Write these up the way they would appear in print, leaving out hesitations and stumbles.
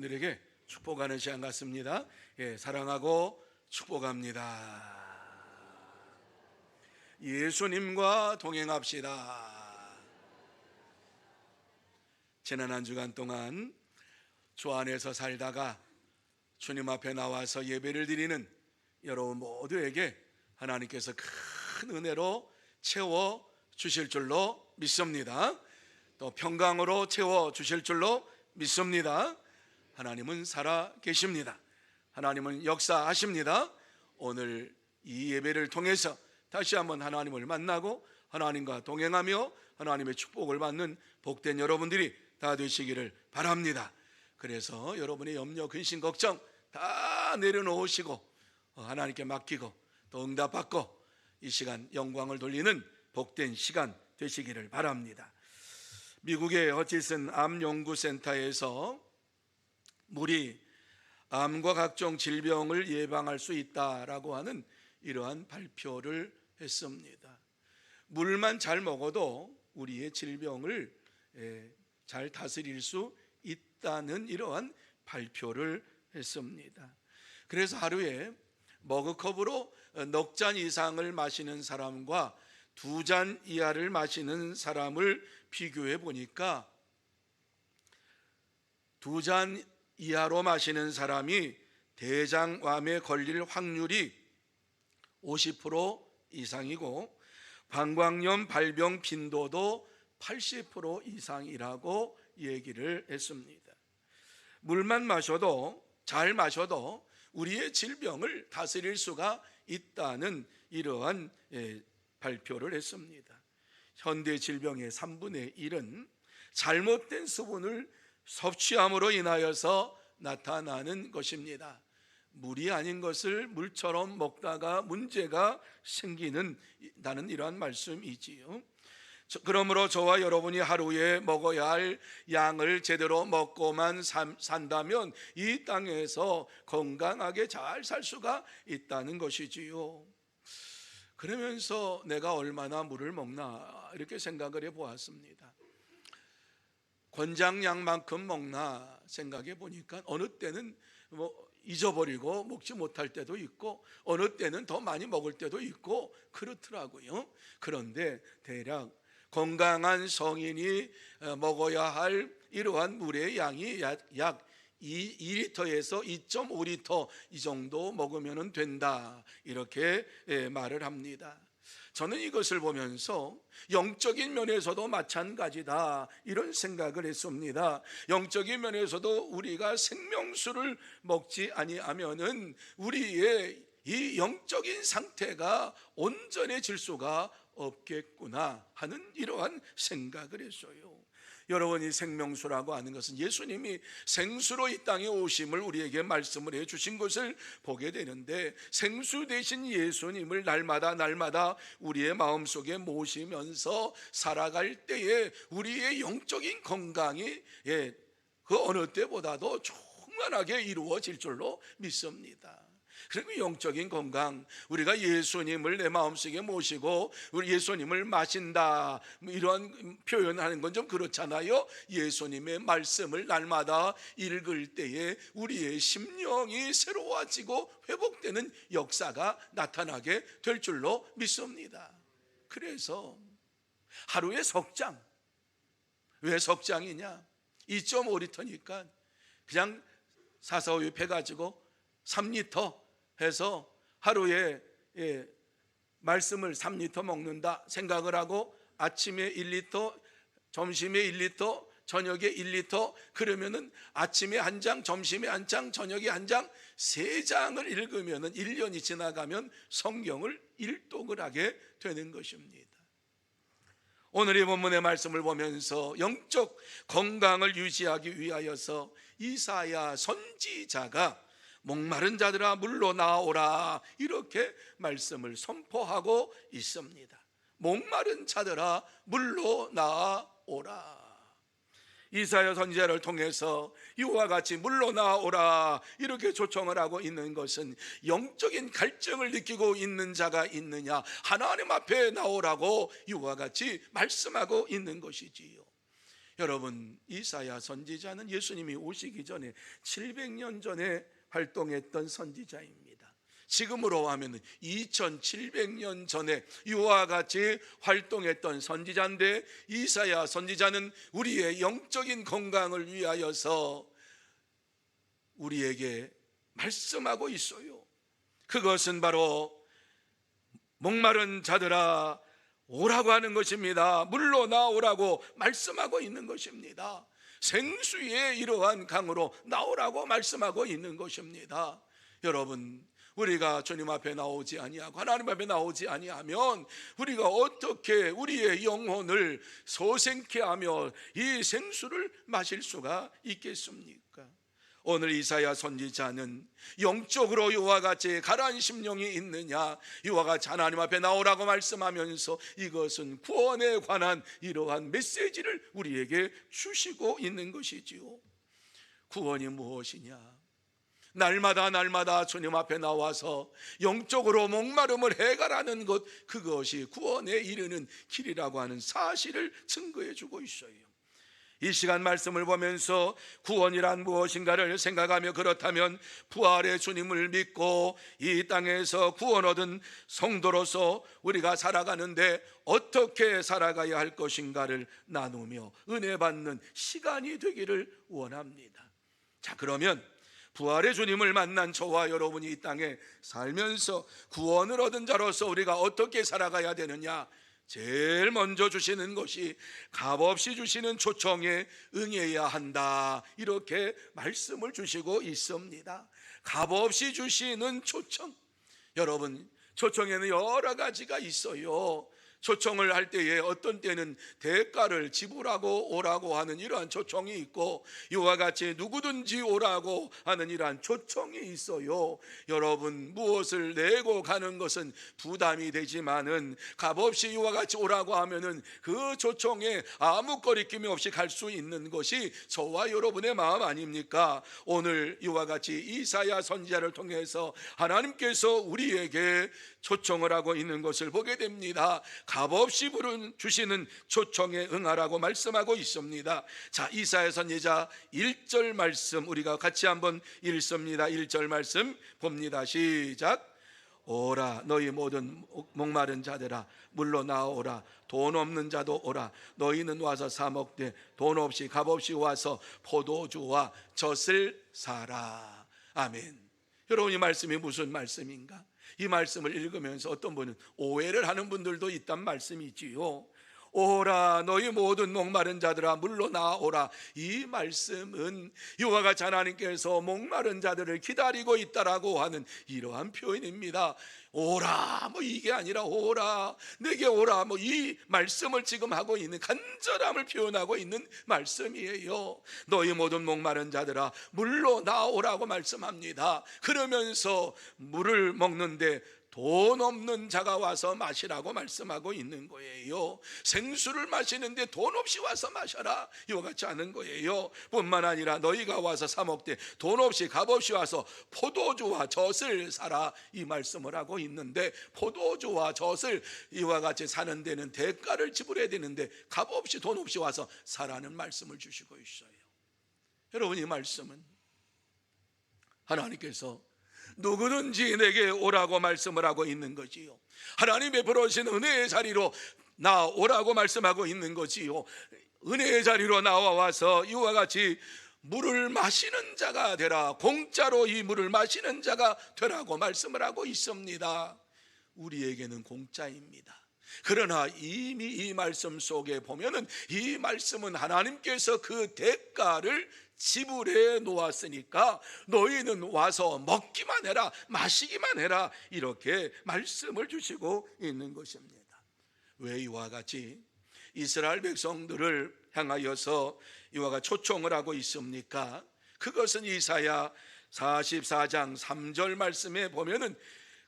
들에게 축복하는 시간 같습니다. 사랑하고 축복합니다. 예수님과 동행합시다. 지난 한 주간 동안 주 안에서 살다가 주님 앞에 나와서 예배를 드리는 여러분 모두에게 하나님께서 큰 은혜로 채워 주실 줄로 믿습니다. 또 평강으로 채워 주실 줄로 믿습니다. 하나님은 살아 계십니다. 하나님은 역사하십니다. 오늘 이 예배를 통해서 다시 한번 하나님을 만나고 하나님과 동행하며 하나님의 축복을 받는 복된 여러분들이 다 되시기를 바랍니다. 그래서 여러분의 염려, 근심, 걱정 다 내려놓으시고 하나님께 맡기고 또 응답받고 이 시간 영광을 돌리는 복된 시간 되시기를 바랍니다. 미국의 허치슨 암연구센터에서 물이 암과 각종 질병을 예방할 수 있다라고 하는 이러한 발표를 했습니다. 물만 잘 먹어도 우리의 질병을 잘 다스릴 수 있다는 이러한 발표를 했습니다. 그래서 하루에 머그컵으로 넉 잔 이상을 마시는 사람과 2잔 이하를 마시는 사람을 비교해 보니까 2잔 이하로 마시는 사람이 대장암에 걸릴 확률이 50% 이상이고 방광염 발병 빈도도 80% 이상이라고 얘기를 했습니다. 물만 마셔도 잘 마셔도 우리의 질병을 다스릴 수가 있다는 이러한 발표를 했습니다. 현대 질병의 3분의 1은 잘못된 수분을 섭취함으로 인하여서 나타나는 것입니다. 물이 아닌 것을 물처럼 먹다가 문제가 생기는 나는 이러한 말씀이지요. 그러므로 저와 여러분이 하루에 먹어야 할 양을 제대로 먹고만 산다면 이 땅에서 건강하게 잘 살 수가 있다는 것이지요. 그러면서 내가 얼마나 물을 먹나 이렇게 생각을 해보았습니다. 권장량만큼 먹나 생각해 보니까 어느 때는 잊어버리고 먹지 못할 때도 있고 어느 때는 더 많이 먹을 때도 있고 그렇더라고요. 그런데 대략 건강한 성인이 먹어야 할 이러한 물의 양이 약 2리터에서 2.5리터 이 정도 먹으면 된다 이렇게 말을 합니다. 저는 이것을 보면서 영적인 면에서도 마찬가지다 이런 생각을 했습니다. 영적인 면에서도 우리가 생명수를 먹지 아니하면은 우리의 이 영적인 상태가 온전해질 수가 없겠구나 하는 이러한 생각을 했어요. 여러분이 생명수라고 하는 것은 예수님이 생수로 이 땅에 오심을 우리에게 말씀을 해 주신 것을 보게 되는데 생수 되신 예수님을 날마다 우리의 마음속에 모시면서 살아갈 때에 우리의 영적인 건강이 그 어느 때보다도 충만하게 이루어질 줄로 믿습니다. 그리고 영적인 건강, 우리가 예수님을 내 마음속에 모시고 우리 예수님을 마신다 이런 표현하는 건 좀 그렇잖아요. 예수님의 말씀을 날마다 읽을 때에 우리의 심령이 새로워지고 회복되는 역사가 나타나게 될 줄로 믿습니다. 그래서 하루에 석장, 왜 석장이냐? 2.5리터니까 그냥 사사오유 패가지고 3리터 해서 하루에 말씀을 3리터 먹는다 생각을 하고 아침에 1리터, 점심에 1리터, 저녁에 1리터 그러면은 아침에 한 장, 점심에 한 장, 저녁에 한 장, 3장을 읽으면은 1년이 지나가면 성경을 일독을 하게 되는 것입니다. 오늘의 본문의 말씀을 보면서 영적 건강을 유지하기 위하여서 이사야 선지자가 목마른 자들아 물로 나오라 이렇게 말씀을 선포하고 있습니다. 목마른 자들아 물로 나오라. 이사야 선지자를 통해서 이와 같이 물로 나오라 이렇게 초청을 하고 있는 것은 영적인 갈증을 느끼고 있는 자가 있느냐 하나님 앞에 나오라고 이와 같이 말씀하고 있는 것이지요. 여러분, 이사야 선지자는 예수님이 오시기 전에 700년 전에 활동했던 선지자입니다. 지금으로 하면 2700년 전에 이와 같이 활동했던 선지자인데, 이사야 선지자는 우리의 영적인 건강을 위하여서 우리에게 말씀하고 있어요. 그것은 바로 목마른 자들아 오라고 하는 것입니다. 물로 나오라고 말씀하고 있는 것입니다. 생수의 이러한 강으로 나오라고 말씀하고 있는 것입니다. 여러분, 우리가 주님 앞에 나오지 아니하고 하나님 앞에 나오지 아니하면 우리가 어떻게 우리의 영혼을 소생케 하며 이 생수를 마실 수가 있겠습니까? 오늘 이사야 선지자는 영적으로 이와 같이 가라앉은 심령이 있느냐, 이와 같이 하나님 앞에 나오라고 말씀하면서 이것은 구원에 관한 이러한 메시지를 우리에게 주시고 있는 것이지요. 구원이 무엇이냐? 날마다 주님 앞에 나와서 영적으로 목마름을 해결하는 것, 그것이 구원에 이르는 길이라고 하는 사실을 증거해 주고 있어요. 이 시간 말씀을 보면서 구원이란 무엇인가를 생각하며, 그렇다면 부활의 주님을 믿고 이 땅에서 구원 얻은 성도로서 우리가 살아가는데 어떻게 살아가야 할 것인가를 나누며 은혜 받는 시간이 되기를 원합니다. 자, 그러면 부활의 주님을 만난 저와 여러분이 이 땅에 살면서 구원을 얻은 자로서 우리가 어떻게 살아가야 되느냐? 제일 먼저 주시는 것이 값없이 주시는 초청에 응해야 한다, 이렇게 말씀을 주시고 있습니다. 값없이 주시는 초청. 여러분, 초청에는 여러 가지가 있어요. 초청을 할 때에 어떤 때는 대가를 지불하고 오라고 하는 이러한 초청이 있고, 이와 같이 누구든지 오라고 하는 이러한 초청이 있어요. 여러분, 무엇을 내고 가는 것은 부담이 되지만은 값없이 이와 같이 오라고 하면은 그 초청에 아무 거리낌이 없이 갈 수 있는 것이 저와 여러분의 마음 아닙니까? 오늘 이와 같이 이사야 선지자를 통해서 하나님께서 우리에게 초청을 하고 있는 것을 보게 됩니다. 값없이 주시는 초청에 응하라고 말씀하고 있습니다. 자, 이사야 선지자 1절 말씀 우리가 같이 한번 읽습니다. 1절 말씀 봅니다. 시작. 오라, 너희 모든 목마른 자들아 물로 나오라. 돈 없는 자도 오라. 너희는 와서 사 먹되 돈 없이 값없이 와서 포도주와 젖을 사라. 아멘. 여러분, 이 말씀이 무슨 말씀인가? 이 말씀을 읽으면서 어떤 분은 오해를 하는 분들도 있단 말씀이지요. 오라, 너희 모든 목마른 자들아 물로 나오라. 이 말씀은 이와 같이 하나님께서 목마른 자들을 기다리고 있다라고 하는 이러한 표현입니다. 오라, 뭐 이게 아니라 오라, 내게 오라, 뭐 이 말씀을 지금 하고 있는 간절함을 표현하고 있는 말씀이에요. 너희 모든 목마른 자들아 물로 나오라고 말씀합니다. 그러면서 물을 먹는데 돈 없는 자가 와서 마시라고 말씀하고 있는 거예요. 생수를 마시는데 돈 없이 와서 마셔라, 이와 같이 하는 거예요. 뿐만 아니라 너희가 와서 사 먹되 돈 없이 값없이 와서 포도주와 젖을 사라, 이 말씀을 하고 있는데, 포도주와 젖을 이와 같이 사는 데는 대가를 지불해야 되는데 값없이 돈 없이 와서 사라는 말씀을 주시고 있어요. 여러분, 이 말씀은 하나님께서 누구든지 내게 오라고 말씀을 하고 있는 거지요. 하나님의 부르신 은혜의 자리로 나오라고 말씀하고 있는 거지요. 은혜의 자리로 나와서 이와 같이 물을 마시는 자가 되라, 공짜로 이 물을 마시는 자가 되라고 말씀을 하고 있습니다. 우리에게는 공짜입니다. 그러나 이미 이 말씀 속에 보면은 이 말씀은 하나님께서 그 대가를 지불해 놓았으니까 너희는 와서 먹기만 해라, 마시기만 해라, 이렇게 말씀을 주시고 있는 것입니다. 왜 이와 같이 이스라엘 백성들을 향하여서 이와 같이 초청을 하고 있습니까? 그것은 이사야 44장 3절 말씀에 보면은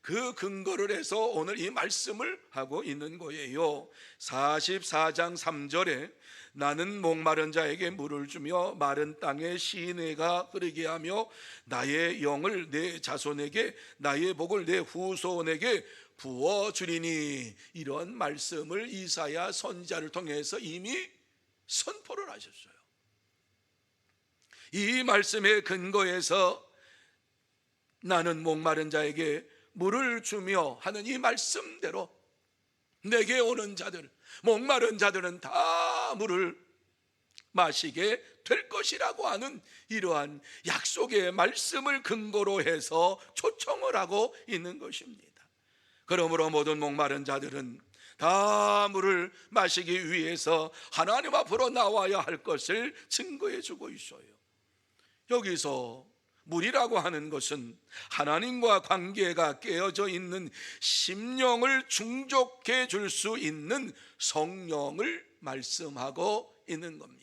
그 근거를 해서 오늘 이 말씀을 하고 있는 거예요. 44장 3절에 나는 목마른 자에게 물을 주며 마른 땅에 시내가 흐르게 하며 나의 영을 내 자손에게 나의 복을 내 후손에게 부어주리니, 이런 말씀을 이사야 선지자를 통해서 이미 선포를 하셨어요. 이 말씀의 근거에서 나는 목마른 자에게 물을 주며 하는 이 말씀대로 내게 오는 자들, 목마른 자들은 다 물을 마시게 될 것이라고 하는 이러한 약속의 말씀을 근거로 해서 초청을 하고 있는 것입니다. 그러므로 모든 목마른 자들은 다 물을 마시기 위해서 하나님 앞으로 나와야 할 것을 증거해 주고 있어요. 여기서 물이라고 하는 것은 하나님과 관계가 깨어져 있는 심령을 충족해 줄 수 있는 성령을 말씀하고 있는 겁니다.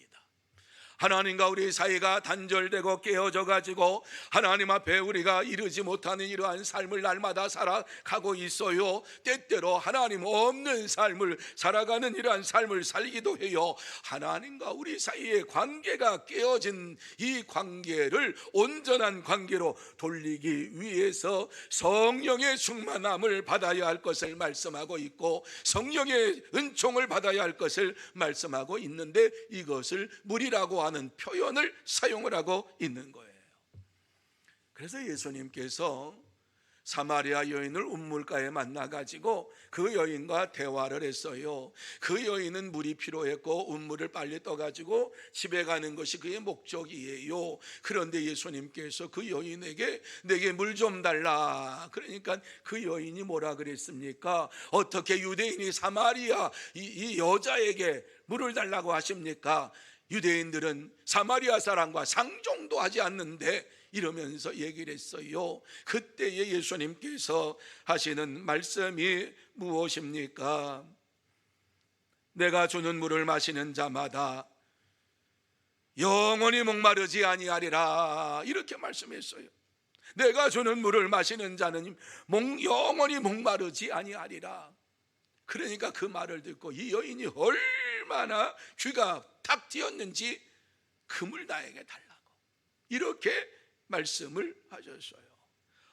하나님과 우리 사이가 단절되고 깨어져 가지고 하나님 앞에 우리가 이르지 못하는 이러한 삶을 날마다 살아가고 있어요. 때때로 하나님 없는 삶을 살아가는 이러한 삶을 살기도 해요. 하나님과 우리 사이의 관계가 깨어진 이 관계를 온전한 관계로 돌리기 위해서 성령의 충만함을 받아야 할 것을 말씀하고 있고, 성령의 은총을 받아야 할 것을 말씀하고 있는데, 이것을 물이라고 하는 표현을 사용을 하고 있는 거예요. 그래서 예수님께서 사마리아 여인을 운물가에 만나가지고 그 여인과 대화를 했어요. 그 여인은 물이 필요했고 운물을 빨리 떠가지고 집에 가는 것이 그의 목적이에요. 그런데 예수님께서 그 여인에게 내게 물 좀 달라. 그러니까 그 여인이 뭐라 그랬습니까? 어떻게 유대인이 사마리아 이 여자에게 물을 달라고 하십니까? 유대인들은 사마리아 사람과 상종도 하지 않는데, 이러면서 얘기를 했어요. 그때에 예수님께서 하시는 말씀이 무엇입니까? 내가 주는 물을 마시는 자마다 영원히 목마르지 아니하리라, 이렇게 말씀했어요. 내가 주는 물을 마시는 자는 영원히 목마르지 아니하리라. 그러니까 그 말을 듣고 이 여인이 얼마나 귀가 탁 트였는지 그 물 나에게 달라고 이렇게 말씀을 하셨어요.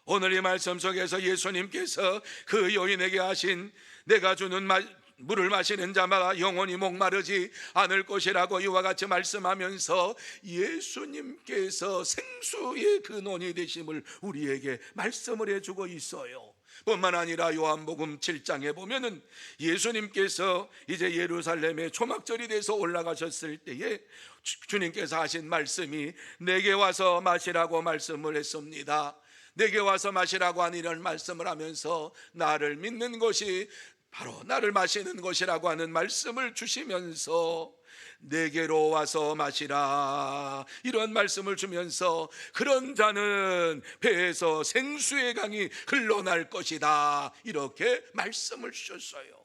오늘 이 말씀 속에서 예수님께서 그 여인에게 하신 내가 주는 물을 마시는 자마다 영원히 목마르지 않을 것이라고 이와 같이 말씀하면서 예수님께서 생수의 근원이 되심을 우리에게 말씀을 해주고 있어요. 뿐만 아니라 요한복음 7장에 보면은 예수님께서 이제 예루살렘에 초막절이 돼서 올라가셨을 때에 주님께서 하신 말씀이 내게 와서 마시라고 말씀을 했습니다. 내게 와서 마시라고 하는 이런 말씀을 하면서 나를 믿는 것이 바로 나를 마시는 것이라고 하는 말씀을 주시면서 내게로 와서 마시라, 이런 말씀을 주면서 그런 자는 배에서 생수의 강이 흘러날 것이다, 이렇게 말씀을 주셨어요.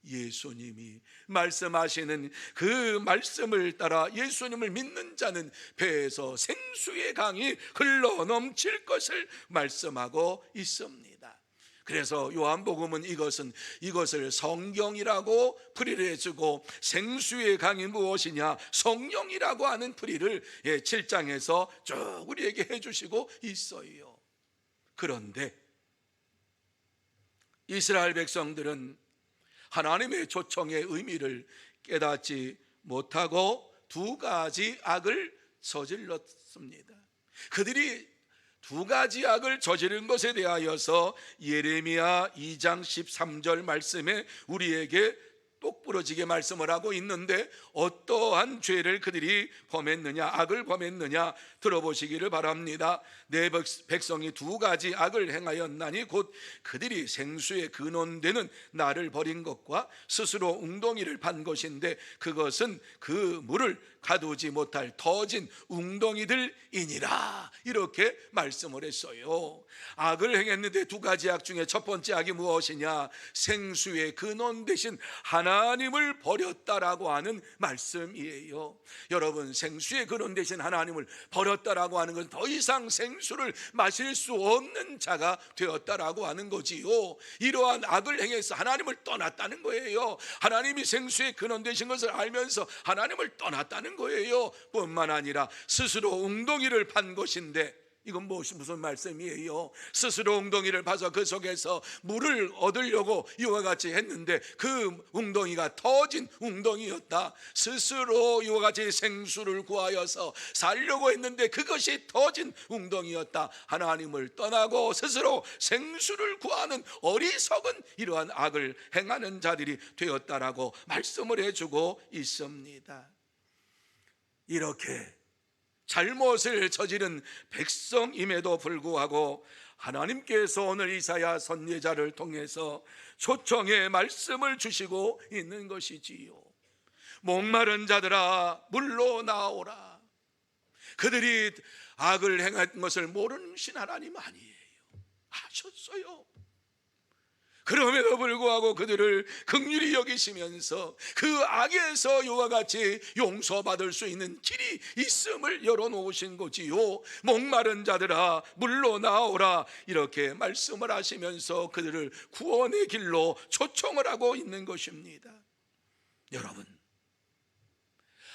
예수님이 말씀하시는 그 말씀을 따라 예수님을 믿는 자는 배에서 생수의 강이 흘러넘칠 것을 말씀하고 있습니다. 그래서 요한복음은 이것을 성경이라고 풀이를 해주고, 생수의 강이 무엇이냐, 성령이라고 하는 풀이를 7장에서 쭉 우리에게 해주시고 있어요. 그런데 이스라엘 백성들은 하나님의 초청의 의미를 깨닫지 못하고 두 가지 악을 저질렀습니다. 그들이 두 가지 악을 저지른 것에 대하여서 예레미야 2장 13절 말씀에 우리에게 똑부러지게 말씀을 하고 있는데, 어떠한 죄를 그들이 범했느냐, 악을 범했느냐 들어보시기를 바랍니다. 내 백성이 두 가지 악을 행하였나니 곧 그들이 생수의 근원되는 나를 버린 것과 스스로 웅덩이를 판 것인데, 그것은 그 물을 가두지 못할 터진 웅덩이들이니라, 이렇게 말씀을 했어요. 악을 행했는데 두 가지 악 중에 첫 번째 악이 무엇이냐, 생수의 근원 되신 하나님을 버렸다라고 하는 말씀이에요. 여러분, 생수의 근원 되신 하나님을 버렸다라고 하는 건 더 이상 생수를 마실 수 없는 자가 되었다라고 하는 거지요. 이러한 악을 행해서 하나님을 떠났다는 거예요. 하나님이 생수의 근원 되신 것을 알면서 하나님을 떠났다는 거예요. 뿐만 아니라 스스로 웅덩이를 판 것인데, 이건 무슨 말씀이에요? 스스로 웅덩이를 파서 그 속에서 물을 얻으려고 이와 같이 했는데 그 웅덩이가 터진 웅덩이였다. 스스로 이와 같이 생수를 구하여서 살려고 했는데 그것이 터진 웅덩이였다. 하나님을 떠나고 스스로 생수를 구하는 어리석은 이러한 악을 행하는 자들이 되었다라고 말씀을 해주고 있습니다. 이렇게 잘못을 저지른 백성임에도 불구하고 하나님께서 오늘 이사야 선지자를 통해서 초청의 말씀을 주시고 있는 것이지요. 목마른 자들아 물로 나오라. 그들이 악을 행한 것을 모르신 하나님 아니에요. 아셨어요. 그럼에도 불구하고 그들을 긍휼히 여기시면서 그 악에서 이와 같이 용서받을 수 있는 길이 있음을 열어놓으신 거지요. 목마른 자들아 물로 나오라 이렇게 말씀을 하시면서 그들을 구원의 길로 초청을 하고 있는 것입니다. 여러분,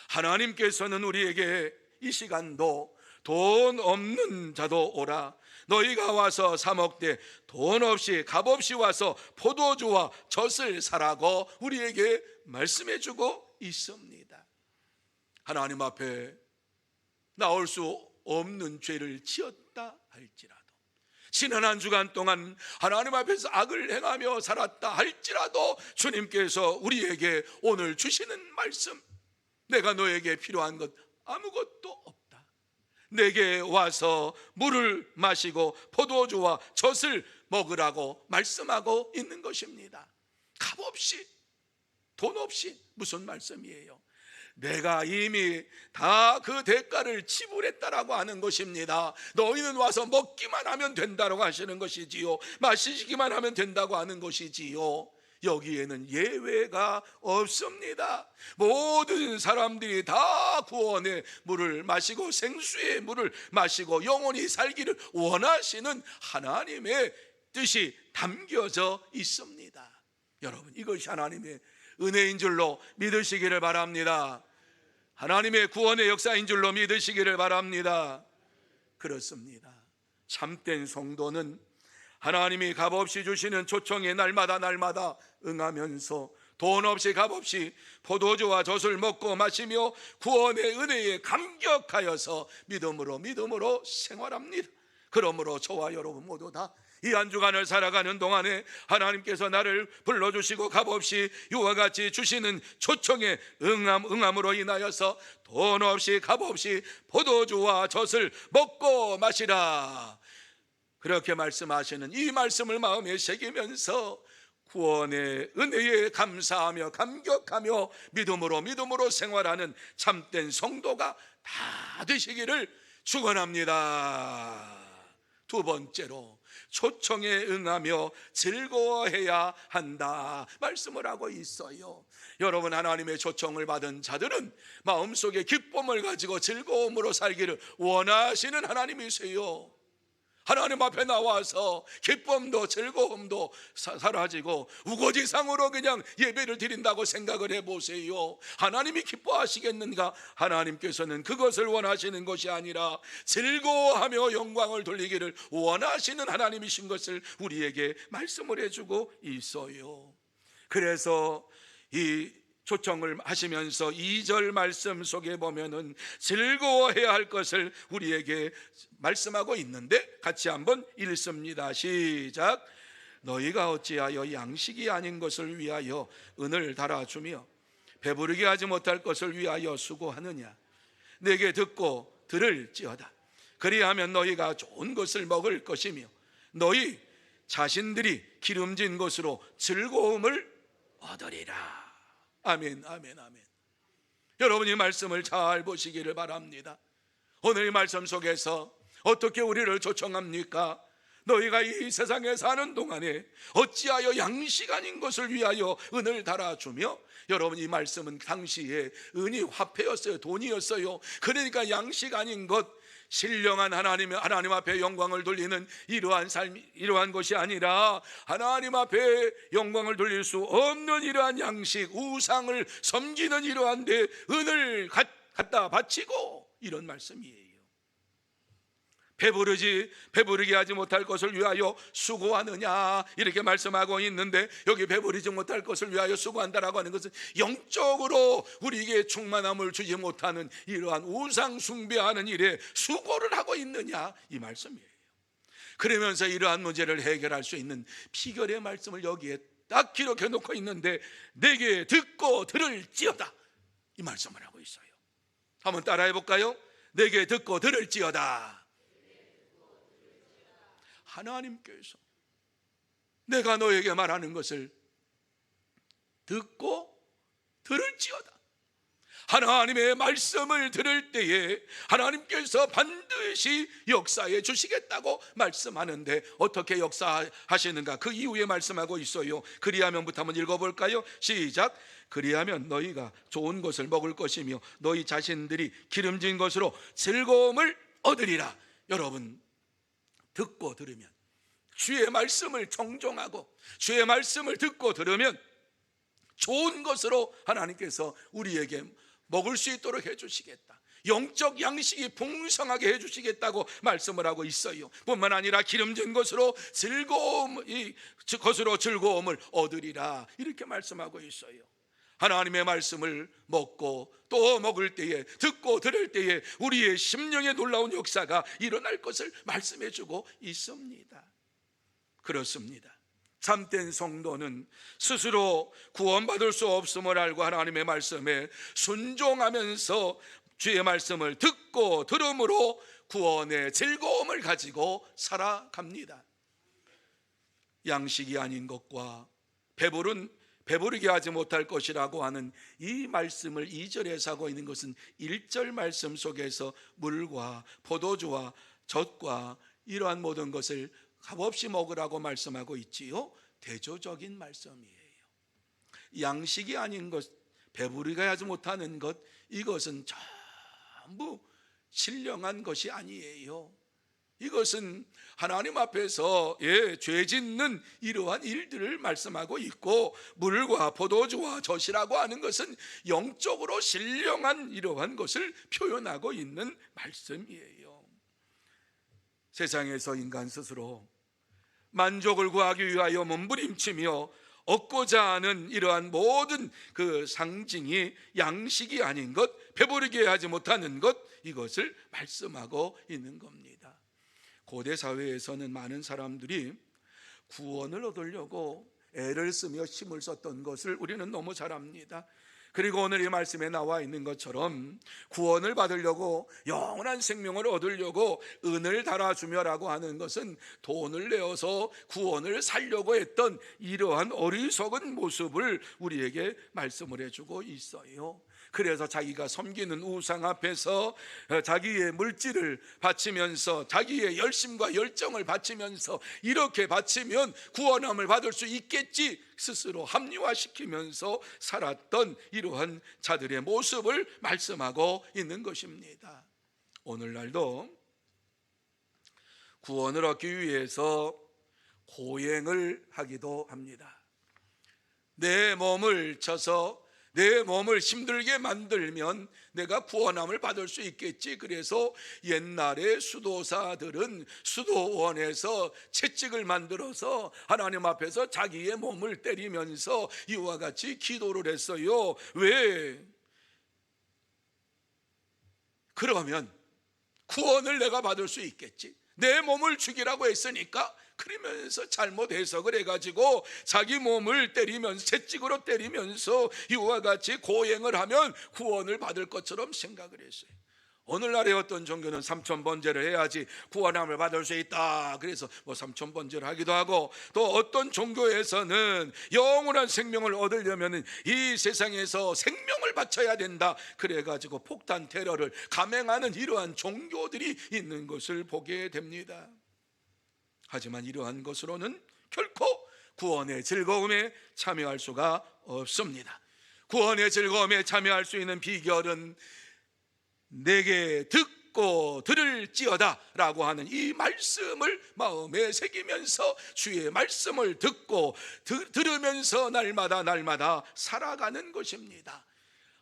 하나님께서는 우리에게 이 시간도 돈 없는 자도 오라, 너희가 와서 사 먹되 돈 없이 값없이 와서 포도주와 젖을 사라고 우리에게 말씀해 주고 있습니다. 하나님 앞에 나올 수 없는 죄를 지었다 할지라도, 지난 한 주간 동안 하나님 앞에서 악을 행하며 살았다 할지라도 주님께서 우리에게 오늘 주시는 말씀, 내가 너에게 필요한 것 아무것도 없다. 내게 와서 물을 마시고 포도주와 젖을 먹으라고 말씀하고 있는 것입니다. 값없이, 돈 없이. 무슨 말씀이에요? 내가 이미 다 그 대가를 지불했다라고 하는 것입니다. 너희는 와서 먹기만 하면 된다고 하시는 것이지요. 마시기만 하면 된다고 하는 것이지요. 여기에는 예외가 없습니다. 모든 사람들이 다 구원의 물을 마시고 생수의 물을 마시고 영원히 살기를 원하시는 하나님의 뜻이 담겨져 있습니다. 여러분, 이것이 하나님의 은혜인 줄로 믿으시기를 바랍니다. 하나님의 구원의 역사인 줄로 믿으시기를 바랍니다. 그렇습니다. 참된 성도는 하나님이 값없이 주시는 초청에 날마다 응하면서 돈 없이 값없이 포도주와 젖을 먹고 마시며 구원의 은혜에 감격하여서 믿음으로 생활합니다. 그러므로 저와 여러분 모두 다 이 한 주간을 살아가는 동안에 하나님께서 나를 불러주시고 값없이 이와 같이 주시는 초청에 응함으로 인하여서 돈 없이 값없이 포도주와 젖을 먹고 마시라, 그렇게 말씀하시는 이 말씀을 마음에 새기면서 구원의 은혜에 감사하며 감격하며 믿음으로 생활하는 참된 성도가 다 되시기를 축원합니다. 두 번째로 초청에 응하며 즐거워해야 한다 말씀을 하고 있어요. 여러분, 하나님의 초청을 받은 자들은 마음속에 기쁨을 가지고 즐거움으로 살기를 원하시는 하나님이세요. 하나님 앞에 나와서 기쁨도 즐거움도 사라지고 우거지상으로 그냥 예배를 드린다고 생각을 해보세요. 하나님이 기뻐하시겠는가? 하나님께서는 그것을 원하시는 것이 아니라 즐거워하며 영광을 돌리기를 원하시는 하나님이신 것을 우리에게 말씀을 해주고 있어요. 그래서 이 초청을 하시면서 2절 말씀 속에 보면은 즐거워해야 할 것을 우리에게 말씀하고 있는데 같이 한번 읽습니다. 시작. 너희가 어찌하여 양식이 아닌 것을 위하여 은을 달아주며 배부르게 하지 못할 것을 위하여 수고하느냐? 내게 듣고 들을지어다. 그리하면 너희가 좋은 것을 먹을 것이며 너희 자신들이 기름진 것으로 즐거움을 얻으리라. 아멘, 아멘, 아멘. 여러분, 이 말씀을 잘 보시기를 바랍니다. 오늘 이 말씀 속에서 어떻게 우리를 초청합니까? 너희가 이 세상에 사는 동안에 어찌하여 양식 아닌 것을 위하여 은을 달아주며, 여러분, 이 말씀은 당시에 은이 화폐였어요. 돈이었어요. 그러니까 양식 아닌 것, 신령한 하나님 앞에 영광을 돌리는 이러한 삶, 이러한 것이 아니라 하나님 앞에 영광을 돌릴 수 없는 이러한 양식, 우상을 섬기는 이러한 데 은을 갖다 바치고, 이런 말씀이에요. 배부르게 하지 못할 것을 위하여 수고하느냐, 이렇게 말씀하고 있는데, 여기 배부르지 못할 것을 위하여 수고한다라고 하는 것은 영적으로 우리에게 충만함을 주지 못하는 이러한 우상 숭배하는 일에 수고를 하고 있느냐, 이 말씀이에요. 그러면서 이러한 문제를 해결할 수 있는 비결의 말씀을 여기에 딱 기록해 놓고 있는데, 내게 듣고 들을지어다, 이 말씀을 하고 있어요. 한번 따라해 볼까요? 내게 듣고 들을지어다. 하나님께서 내가 너에게 말하는 것을 듣고 들을지어다. 하나님의 말씀을 들을 때에 하나님께서 반드시 역사해 주시겠다고 말씀하는데, 어떻게 역사하시는가, 그 이후에 말씀하고 있어요. 그리하면부터 한번 읽어볼까요? 시작. 그리하면 너희가 좋은 것을 먹을 것이며 너희 자신들이 기름진 것으로 즐거움을 얻으리라. 여러분, 듣고 들으면, 주의 말씀을 정종하고 주의 말씀을 듣고 들으면 좋은 것으로 하나님께서 우리에게 먹을 수 있도록 해주시겠다. 영적 양식이 풍성하게 해주시겠다고 말씀을 하고 있어요. 뿐만 아니라 기름진 것으로 즐거움을 얻으리라, 이렇게 말씀하고 있어요. 하나님의 말씀을 먹고 또 먹을 때에, 듣고 들을 때에 우리의 심령에 놀라운 역사가 일어날 것을 말씀해 주고 있습니다. 그렇습니다. 참된 성도는 스스로 구원받을 수 없음을 알고 하나님의 말씀에 순종하면서 주의 말씀을 듣고 들음으로 구원의 즐거움을 가지고 살아갑니다. 양식이 아닌 것과 배부르게 하지 못할 것이라고 하는 이 말씀을 2절에서 하고 있는 것은 1절 말씀 속에서 물과 포도주와 젖과 이러한 모든 것을 값없이 먹으라고 말씀하고 있지요. 대조적인 말씀이에요. 양식이 아닌 것, 배부르게 하지 못하는 것, 이것은 전부 신령한 것이 아니에요. 이것은 하나님 앞에서 죄 짓는 이러한 일들을 말씀하고 있고, 물과 포도주와 젖이라고 하는 것은 영적으로 신령한 이러한 것을 표현하고 있는 말씀이에요. 세상에서 인간 스스로 만족을 구하기 위하여 몸부림치며 얻고자 하는 이러한 모든 그 상징이 양식이 아닌 것, 배부르게 하지 못하는 것, 이것을 말씀하고 있는 겁니다. 고대 사회에서는 많은 사람들이 구원을 얻으려고 애를 쓰며 힘을 썼던 것을 우리는 너무 잘 압니다. 그리고 오늘 이 말씀에 나와 있는 것처럼 구원을 받으려고, 영원한 생명을 얻으려고 은을 달아주며라고 하는 것은 돈을 내어서 구원을 살려고 했던 이러한 어리석은 모습을 우리에게 말씀을 해주고 있어요. 그래서 자기가 섬기는 우상 앞에서 자기의 물질을 바치면서, 자기의 열심과 열정을 바치면서, 이렇게 바치면 구원함을 받을 수 있겠지 스스로 합리화시키면서 살았던 이러한 자들의 모습을 말씀하고 있는 것입니다. 오늘날도 구원을 얻기 위해서 고행을 하기도 합니다. 내 몸을 쳐서 내 몸을 힘들게 만들면 내가 구원함을 받을 수 있겠지. 그래서 옛날에 수도사들은 수도원에서 채찍을 만들어서 하나님 앞에서 자기의 몸을 때리면서 이와 같이 기도를 했어요. 왜? 그러면 구원을 내가 받을 수 있겠지. 내 몸을 죽이라고 했으니까. 그러면서 잘못 해석을 해가지고 자기 몸을 때리면서, 채찍으로 때리면서 이와 같이 고행을 하면 구원을 받을 것처럼 생각을 했어요. 오늘날의 어떤 종교는 3000번제를 해야지 구원함을 받을 수 있다. 그래서 3000번제를 하기도 하고, 또 어떤 종교에서는 영원한 생명을 얻으려면 이 세상에서 생명을 바쳐야 된다. 그래가지고 폭탄 테러를 감행하는 이러한 종교들이 있는 것을 보게 됩니다. 하지만 이러한 것으로는 결코 구원의 즐거움에 참여할 수가 없습니다. 구원의 즐거움에 참여할 수 있는 비결은 내게 듣고 들을지어다 라고 하는 이 말씀을 마음에 새기면서 주의 말씀을 듣고 들으면서 날마다 살아가는 것입니다.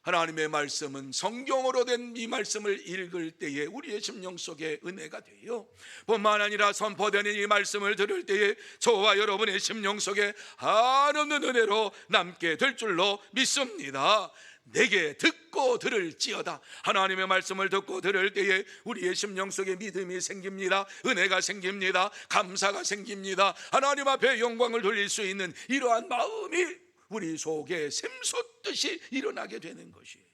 하나님의 말씀은 성경으로 된 이 말씀을 읽을 때에 우리의 심령 속에 은혜가 돼요. 뿐만 아니라 선포되는 이 말씀을 들을 때에 저와 여러분의 심령 속에 한없는 은혜로 남게 될 줄로 믿습니다. 내게 듣고 들을지어다. 하나님의 말씀을 듣고 들을 때에 우리의 심령 속에 믿음이 생깁니다. 은혜가 생깁니다. 감사가 생깁니다. 하나님 앞에 영광을 돌릴 수 있는 이러한 마음이 우리 속에 샘솟듯이 일어나게 되는 것이에요.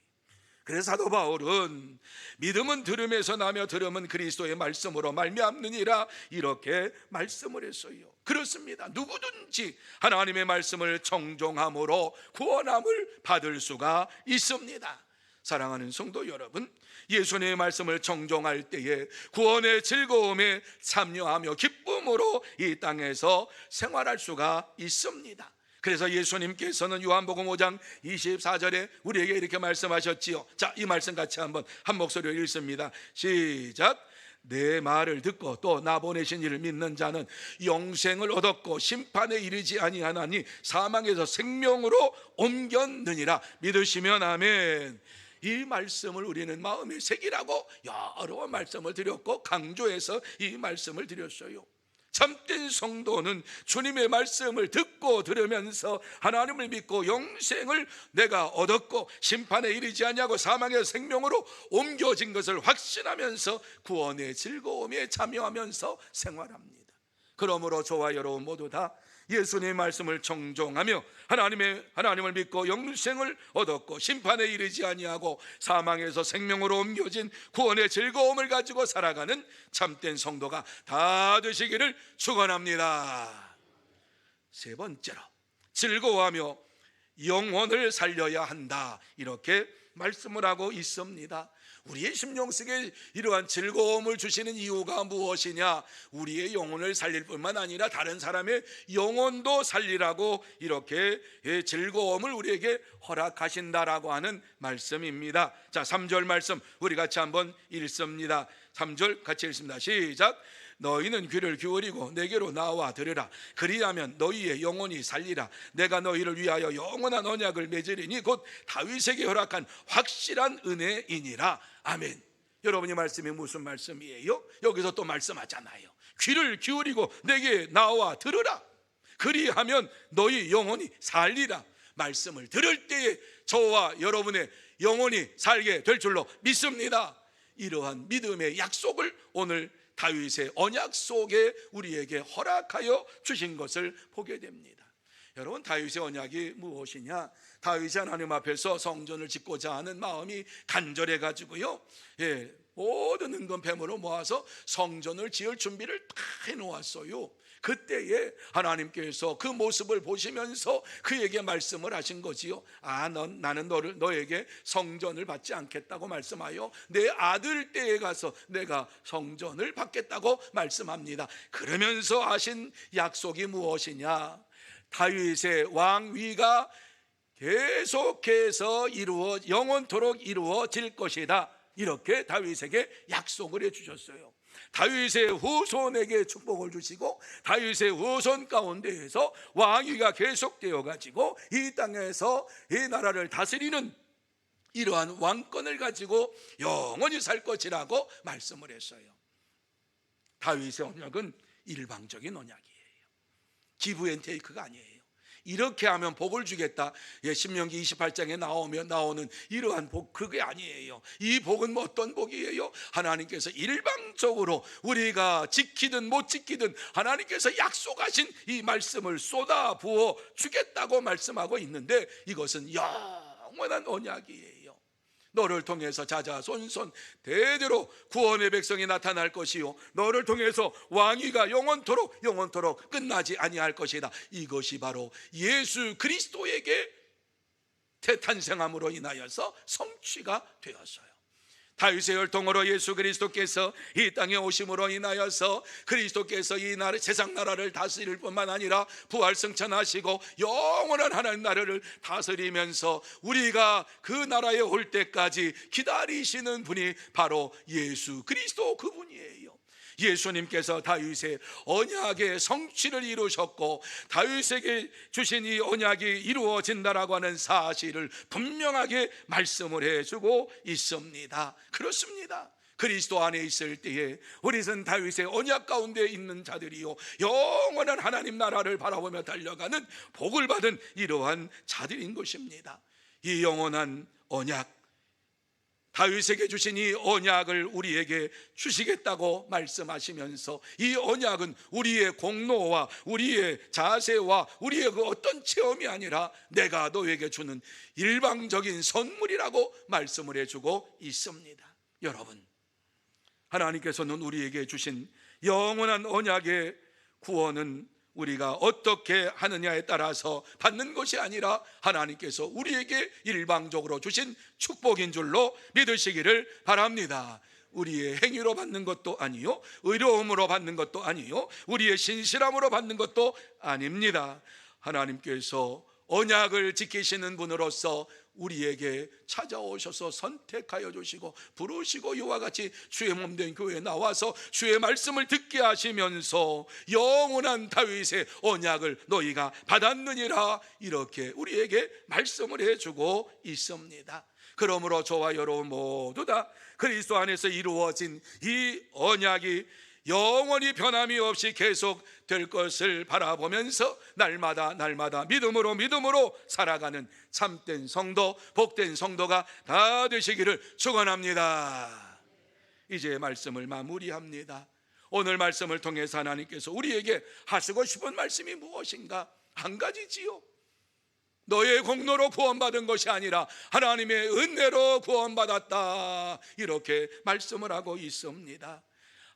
그래서 사도 바울은 믿음은 들음에서 나며 들음은 그리스도의 말씀으로 말미암느니라 이렇게 말씀을 했어요. 그렇습니다. 누구든지 하나님의 말씀을 청종함으로 구원함을 받을 수가 있습니다. 사랑하는 성도 여러분, 예수님의 말씀을 청종할 때에 구원의 즐거움에 참여하며 기쁨으로 이 땅에서 생활할 수가 있습니다. 그래서 예수님께서는 요한복음 5장 24절에 우리에게 이렇게 말씀하셨지요. 자, 이 말씀 같이 한번 한 목소리로 읽습니다. 시작. 내 말을 듣고 또 나 보내신 이를 믿는 자는 영생을 얻었고 심판에 이르지 아니하나니 사망에서 생명으로 옮겼느니라. 믿으시면 아멘. 이 말씀을 우리는 마음에 새기라고 여러 말씀을 드렸고 강조해서 이 말씀을 드렸어요. 참된 성도는 주님의 말씀을 듣고 들으면서 하나님을 믿고 영생을 내가 얻었고 심판에 이르지 아니하고 사망의 생명으로 옮겨진 것을 확신하면서 구원의 즐거움에 참여하면서 생활합니다. 그러므로 저와 여러분 모두 다 예수님의 말씀을 청종하며 하나님을 믿고 영생을 얻었고 심판에 이르지 아니하고 사망에서 생명으로 옮겨진 구원의 즐거움을 가지고 살아가는 참된 성도가 다 되시기를 축원합니다. 세 번째로 즐거워하며 영혼을 살려야 한다 이렇게 말씀을 하고 있습니다. 우리의 심령 속에 이러한 즐거움을 주시는 이유가 무엇이냐? 우리의 영혼을 살릴 뿐만 아니라 다른 사람의 영혼도 살리라고 이렇게 즐거움을 우리에게 허락하신다라고 하는 말씀입니다. 자, 3절 말씀 우리 같이 한번 읽습니다. 3절 같이 읽습니다. 시작. 너희는 귀를 기울이고 내게로 나와 들으라. 그리하면 너희의 영혼이 살리라. 내가 너희를 위하여 영원한 언약을 맺으리니 곧 다윗에게 허락한 확실한 은혜이니라. 아멘. 여러분이 말씀이 무슨 말씀이에요? 여기서 또 말씀하잖아요. 귀를 기울이고 내게 나와 들으라. 그리하면 너희 영혼이 살리라. 말씀을 들을 때에 저와 여러분의 영혼이 살게 될 줄로 믿습니다. 이러한 믿음의 약속을 오늘 다윗의 언약 속에 우리에게 허락하여 주신 것을 보게 됩니다. 여러분, 다윗의 언약이 무엇이냐? 다윗이 하나님 앞에서 성전을 짓고자 하는 마음이 간절해 가지고요, 모든 은금패물을 모아서 성전을 지을 준비를 다 해놓았어요. 그때에 하나님께서 그 모습을 보시면서 그에게 말씀을 하신 거지요. 나는 너에게 성전을 받지 않겠다고 말씀하여 내 아들 때에 가서 내가 성전을 받겠다고 말씀합니다. 그러면서 하신 약속이 무엇이냐? 다윗의 왕위가 계속해서 영원토록 이루어질 것이다. 이렇게 다윗에게 약속을 해주셨어요. 다윗의 후손에게 축복을 주시고 다윗의 후손 가운데에서 왕위가 계속되어 가지고 이 땅에서 이 나라를 다스리는 이러한 왕권을 가지고 영원히 살 것이라고 말씀을 했어요. 다윗의 언약은 일방적인 언약이에요. 기브 앤 테이크가 아니에요. 이렇게 하면 복을 주겠다. 신명기 28장에 나오는 이러한 복, 그게 아니에요. 이 복은 어떤 복이에요? 하나님께서 일방적으로 우리가 지키든 못 지키든 하나님께서 약속하신 이 말씀을 쏟아 부어 주겠다고 말씀하고 있는데 이것은 영원한 언약이에요. 너를 통해서 자자손손 대대로 구원의 백성이 나타날 것이요 너를 통해서 왕위가 영원토록 끝나지 아니할 것이다. 이것이 바로 예수 그리스도에게 태탄생함으로 인하여서 성취가 되었어요. 다윗의 혈통으로 예수 그리스도께서 이 땅에 오심으로 인하여서 그리스도께서 이 나라, 세상 나라를 다스릴 뿐만 아니라 부활승천하시고 영원한 하나님 나라를 다스리면서 우리가 그 나라에 올 때까지 기다리시는 분이 바로 예수 그리스도 그분이에요. 예수님께서 다윗의 언약의 성취를 이루셨고 다윗에게 주신 이 언약이 이루어진다라고 하는 사실을 분명하게 말씀을 해주고 있습니다. 그렇습니다. 그리스도 안에 있을 때에 우리는 다윗의 언약 가운데 있는 자들이요 영원한 하나님 나라를 바라보며 달려가는 복을 받은 이러한 자들인 것입니다. 이 영원한 언약, 다윗에게 주신 이 언약을 우리에게 주시겠다고 말씀하시면서 이 언약은 우리의 공로와 우리의 자세와 우리의 그 어떤 체험이 아니라 내가 너에게 주는 일방적인 선물이라고 말씀을 해주고 있습니다. 여러분, 하나님께서는 우리에게 주신 영원한 언약의 구원은 우리가 어떻게 하느냐에 따라서 받는 것이 아니라 하나님께서 우리에게 일방적으로 주신 축복인 줄로 믿으시기를 바랍니다. 우리의 행위로 받는 것도 아니요, 의로움으로 받는 것도 아니요, 우리의 신실함으로 받는 것도 아닙니다. 하나님께서 언약을 지키시는 분으로서 우리에게 찾아오셔서 선택하여 주시고 부르시고 이와 같이 주의 몸된 교회에 나와서 주의 말씀을 듣게 하시면서 영원한 다윗의 언약을 너희가 받았느니라 이렇게 우리에게 말씀을 해주고 있습니다. 그러므로 저와 여러분 모두 다 그리스도 안에서 이루어진 이 언약이 영원히 변함이 없이 계속 될 것을 바라보면서 날마다 믿음으로 살아가는 참된 성도, 복된 성도가 다 되시기를 축원합니다. 이제 말씀을 마무리합니다. 오늘 말씀을 통해서 하나님께서 우리에게 하시고 싶은 말씀이 무엇인가? 한 가지지요. 너의 공로로 구원받은 것이 아니라 하나님의 은혜로 구원받았다 이렇게 말씀을 하고 있습니다.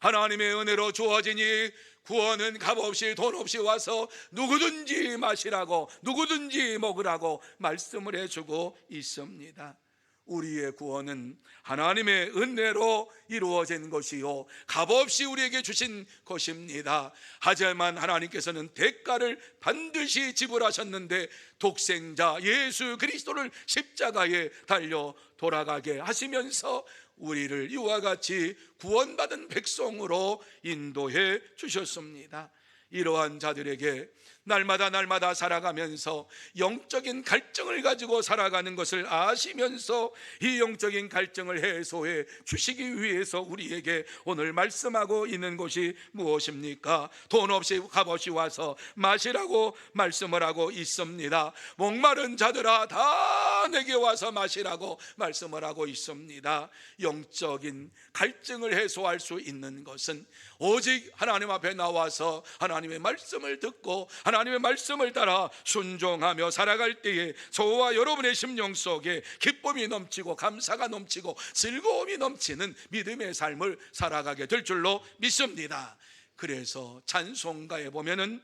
하나님의 은혜로 주어진 이 구원은 값없이 돈 없이 와서 누구든지 마시라고 누구든지 먹으라고 말씀을 해주고 있습니다. 우리의 구원은 하나님의 은혜로 이루어진 것이요 값없이 우리에게 주신 것입니다. 하지만 하나님께서는 대가를 반드시 지불하셨는데 독생자 예수 그리스도를 십자가에 달려 돌아가게 하시면서 우리를 이와 같이 구원받은 백성으로 인도해 주셨습니다. 이러한 자들에게 날마다 살아가면서 영적인 갈증을 가지고 살아가는 것을 아시면서 이 영적인 갈증을 해소해 주시기 위해서 우리에게 오늘 말씀하고 있는 것이 무엇입니까? 돈 없이 값없이 와서 마시라고 말씀을 하고 있습니다. 목마른 자들아 다 내게 와서 마시라고 말씀을 하고 있습니다. 영적인 갈증을 해소할 수 있는 것은 오직 하나님 앞에 나와서 하나님의 말씀을 듣고 하나님의 말씀을 따라 순종하며 살아갈 때에 저와 여러분의 심령 속에 기쁨이 넘치고 감사가 넘치고 즐거움이 넘치는 믿음의 삶을 살아가게 될 줄로 믿습니다. 그래서 찬송가에 보면은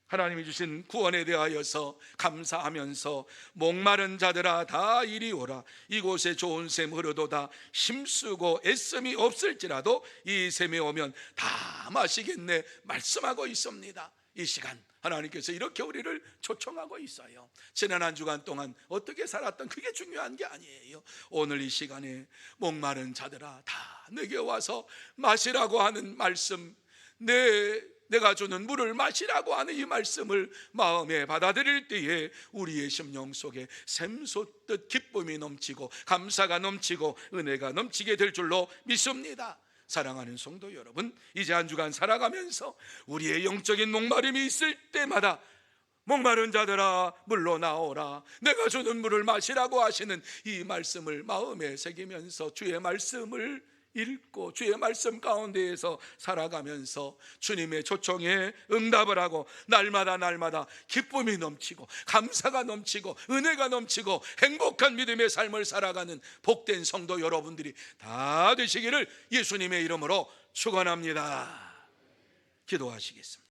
하나님이 주신 구원에 대하여서 감사하면서 목마른 자들아 다 이리 오라 이곳에 좋은 샘 흐르도다 힘쓰고 애씀이 없을지라도 이 샘에 오면 다 마시겠네 말씀하고 있습니다. 이 시간 하나님께서 이렇게 우리를 초청하고 있어요. 지난 한 주간 동안 어떻게 살았던 그게 중요한 게 아니에요. 오늘 이 시간에 목마른 자들아 다 내게 와서 마시라고 하는 말씀, 내가 주는 물을 마시라고 하는 이 말씀을 마음에 받아들일 때에 우리의 심령 속에 샘솟듯 기쁨이 넘치고 감사가 넘치고 은혜가 넘치게 될 줄로 믿습니다. 사랑하는 성도 여러분, 이제 한 주간 살아가면서 우리의 영적인 목마름이 있을 때마다 목마른 자들아 물로 나오라 내가 주는 물을 마시라고 하시는 이 말씀을 마음에 새기면서 주의 말씀을 읽고 주의 말씀 가운데에서 살아가면서 주님의 초청에 응답을 하고 날마다 기쁨이 넘치고 감사가 넘치고 은혜가 넘치고 행복한 믿음의 삶을 살아가는 복된 성도 여러분들이 다 되시기를 예수님의 이름으로 축원합니다. 기도하시겠습니다.